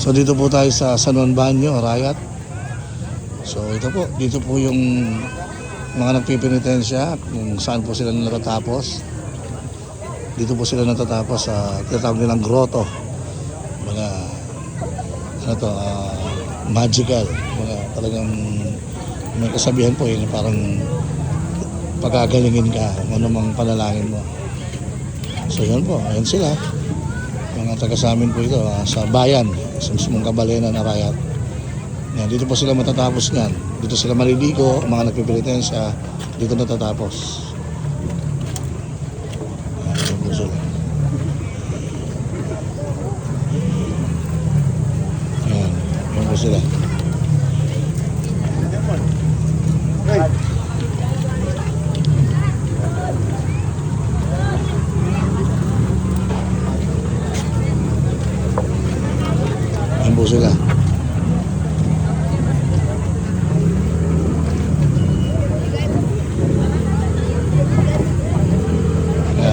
So dito po tayo sa San Juan Banyo, Arayat. So ito po, dito po yung mga nagpipinitensya kung saan po sila natatapos. Dito po sila natatapos sa tinatawag nilang grotto. Mga ano to, magical. Mga talagang may kasabihan po yun, parang pagagalingin ka kung ano mang panalangin mo. So yun po, ayun sila. Mga taga sa amin po ito, sa bayan, sa mismong Kabalenan, Arayat. Yan, dito po sila matatapos niyan. Dito sila maliligo, mga nagpipilitensya, dito natatapos. Yan, dito po sila. Yan, yan po sila. Yan po sila.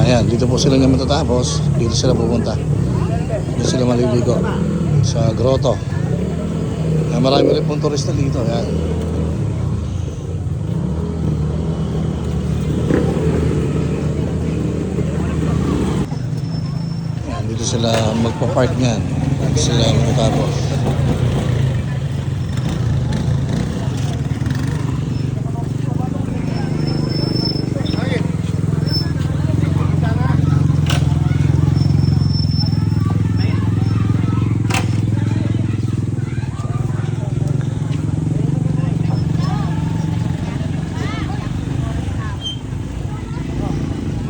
Ayan, dito po sila nga matatapos. Dito sila pupunta. Dito sila maliligo sa grotto. Ayan, marami rin pong turista dito. Ayan. Ayan, dito sila magpa-park niyan. Dito sila matatapos.